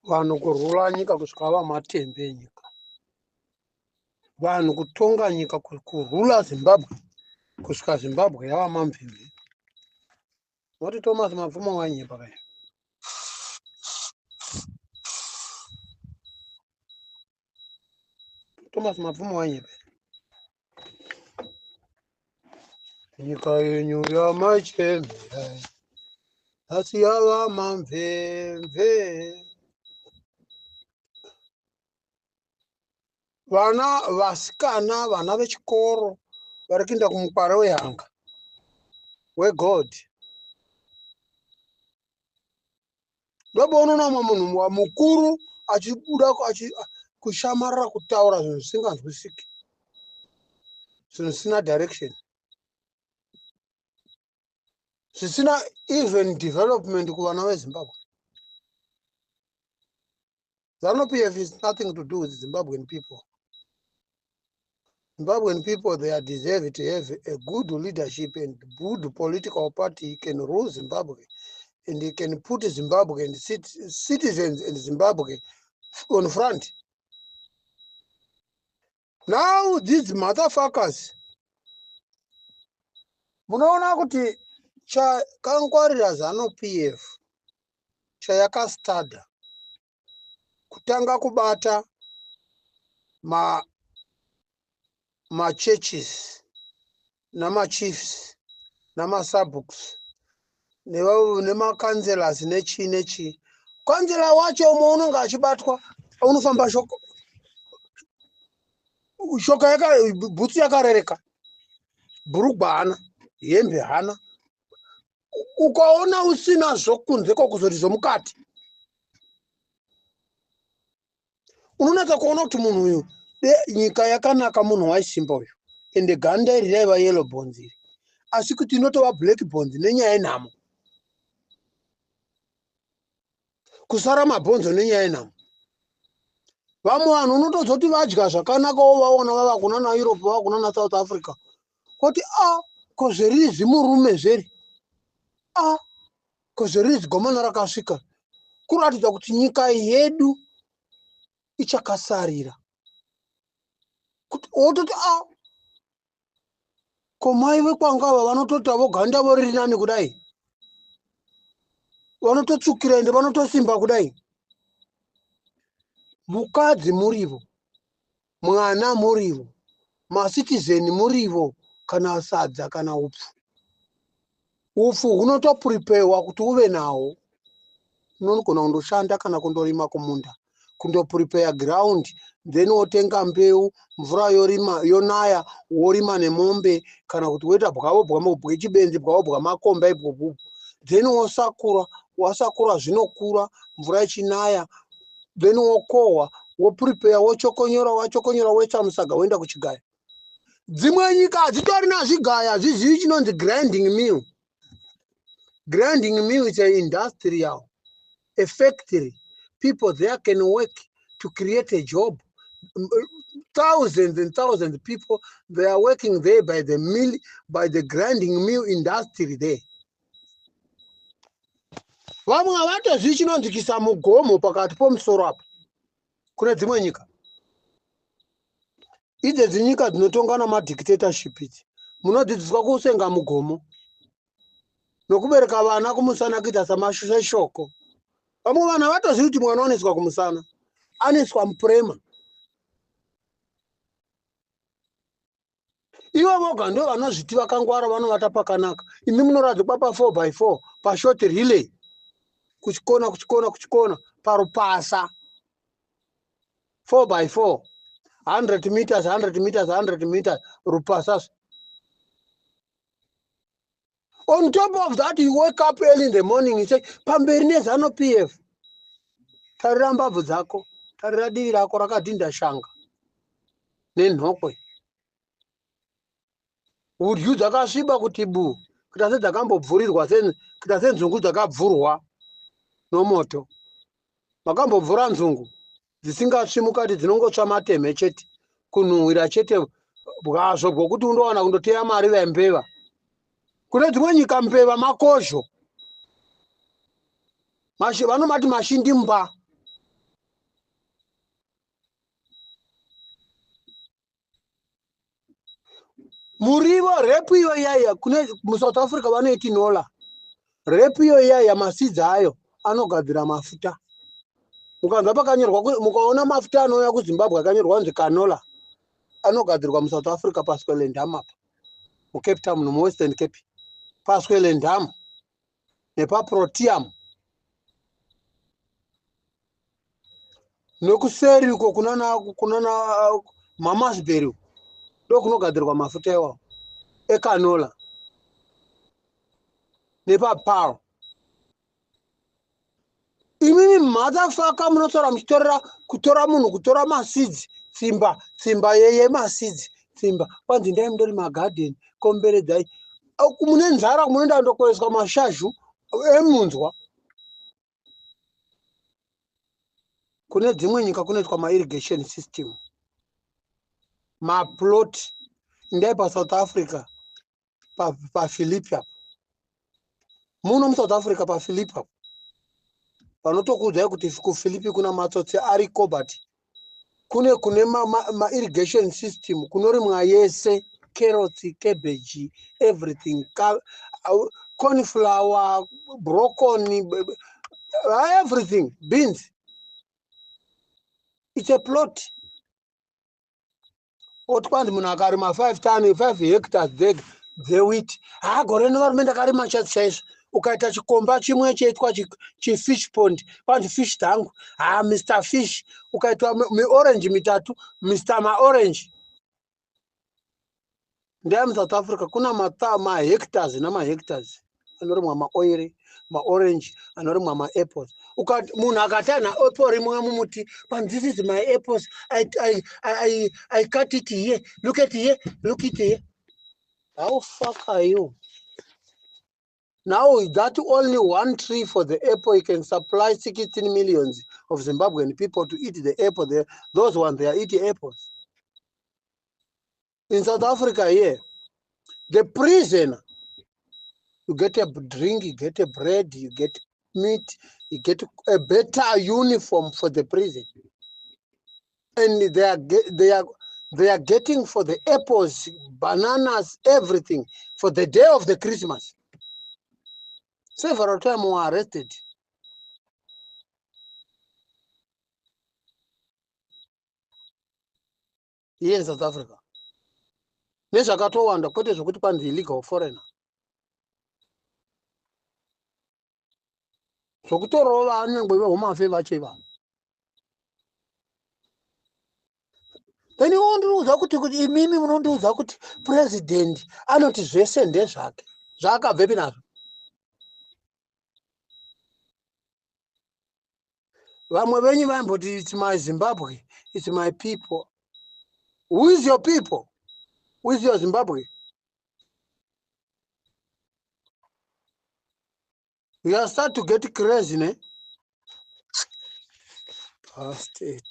vanhu kurula nyika kusvika vamatembe nyika, vanhu kutonga nyika, kurula Zimbabwe kusvika Zimbabwe yava mamvimvi. Moti Thomas Mapfumo wanyimba kaya. Thomas Mapfumo wanyimba. Nyika yenyu yamachembe asi yava mamvemve. Vana vasikana, vana vechikoro vari kuenda kumukwara wehanga weGod. Ndoboona munhu mukuru achibuda kushamarira kutaura zvinhu zvisinganzwisiki, zvinhu zvisina direction, zvisina even development kuvana veZimbabwe. ZANU-PF is nothing to do with Zimbabwean people. Zimbabwean people, they are deserve to have a good leadership and good political party can rule Zimbabwe, and they can put Zimbabwe and citizens in Zimbabwe on front. Now these motherfuckers, munoona kuti chakangwarira ZANU-PF chayakastada kutanga kubata churches chiefs subooks councillors nechi. Councillor wacho umwe unenge achibatwa unofamba shoka bhutsu yakarereka, bhurugwa hana, hembe hana. Ukaona usina zvokunze kokuzoti zvomukati, unonatsa kuona kuti munhu uyu nyika yakanaka, munhu waisimba uyu, ende ganda iri raiva yellow bones iri, asi kuti inotova black bones nenyaya yenhamo, kusara mabhonzo nenyaya yenhamo. Vamwe vanhu unotodza kuti vadya zvakanakawo vaona vava kuna naEurope, vava kuna naSouth Africa, kuti ko zverizi murume zveri, ko zverizi gomana rakasvika, kuratidza kuti nyika yedu ichakasarira. Kuti wototi ko mai vekwangava vanototi avo ganda voriri nani kudai, vanototsukira ende vanotosimba kudai. Mukadzi murivo, mwana murivo, macitizen murivo, kana sadza kana upfu. Upfu hunotopurepewa kuti uve nawo. Unogona kundoshanda kana kundorima kumunda, kundopurepeya ground, then wotenga mbeu, mvura yorima yonaya, worima nemombe, kana kuti woita bwechibenzi bwavo makomba ibwobo, then wosakura, wasakura zvinokura, mvura ichinaya, then wokohwa, wopurepeya, wochokonyora, wachokonyora woisa musaga woenda kuchigaya. Dzimwe nyika hadzitorina zvigaya, hazvizivi chinonzi grinding mill. Grinding mill is an industrial, a factory. People there can work to create a job. Thousands and thousands of people, they are working there by the mill, by the grinding mill industry there. Vamwe havatozvizi chinonzi kuisa mugomo pakati pomusoro apa kune dzimwe nyika. Idzidzi nyika dzinotonga namadictatorship idzi, munodzidziswa kusenga mugomo nokubereka vana kumusana kuita samashoko. Vamwe vanhu havatozivi kuti mwana unoiswa kumusana, anoiswa mupurema. Ivo voga ndo vanozviti vakangwara, vanovata pakanaka. Imi munoradzikwa pa4x4 pashort relay, kuchikona parupasa 4x4, 100 meters 100 meters 100 meters rupasa. On top of that, you wake up early in the morning, you say, pamberi neZANU-PF, tarira mbabvu dzako, tarira divi rako rakadhinda shanga nenhokwe, udyu dzakasviba kuti bu, kuita sedzakambobvurirwa, kuita senzungu dzakabvurwa nomoto. Makambobvura nzungu dzisingatsvi mukati, dzinongotsva mateme chete, kunhuhwira chete bwazvo bwokuti undowana kundoteya mari vembeva. Kune dzimwe nyika mbeva makozho, vanomati mashindimba. murivo repu iyo iyaya kune muSouth Africa vanoiti nola. Repu iyo iyaya masidzi ayo anogadzira mafuta. Mukanzwa pakanyorwa mukaona mafuta anouya kuZimbabwe akanyorwa kunzi canola anogadzirwa muSouth Africa paSwellendam apa muCape Town nomuWestern Cape paSwellendam nepaProteum nokuseri uko kunana Mamasbury ndokunogadzirwa mafuta iwawo ecanola nepaPaarl. Imimi motherfucker munotora muchitorera kutora munhu kutora masidzi tsimba yemasidzi tsimba kwanzi ndai mundori magarden komberedzai mune nzara munoenda kundokoeswa mashazhu emunzwa. Kune dzimwe nyika kunoitwa mairrigation system maplot ndai paSouth Africa paPhilippi muno muSouth Africa paPhilippi vanotokuudzai kuti kuPhilippi kuna matsotsi ariko but kune mairrigation system kunorimwa yese carrots, cabbage, everything, cornflower, broccoli, everything, beans. It's a plot. Otkwandi munhu akarima 5 hectares dzewheat gore nevarumende akarima chaizvo ukaita chikomba chimwe cheitwa chifish pond kwanzi fish tangu Mr Fish, ukaitwa orange mitatu Mr Maorange. Ndai muSouth Africa kuna mahectares namahectares anorimwa maoiri maorange anorimwa maapples. Munhu akati ana apple rimwe mumuti, but this is my apples, I cut it here, look at here, look at here. How fuck are you? Now that only one tree for the apple, you can supply 16 millions of Zimbabwean people to eat the apple. Those ones, they are eating apples. In South Africa here, the prisoner, you get a drink, you get a bread, you get meat, you get a better uniform for the prison. And they are getting for the apples, bananas, everything for the day of the Christmas. Several times were arrested. Here in South Africa. Nezvakatowanda kwete zvokuti kwanzi illegal foreigner. Zvokutorawo vanyangwe veHome Affairs vacheva. Then unondiudza kuti imimi munondiudza kuti president anoti zvese ndezvake. Zvakabvepi nazvo? Vamwe venyu vaimboti it's my Zimbabwe, it's my people. Who is your people? Who is your Zimbabwe? You are start to get crazy, ne? State.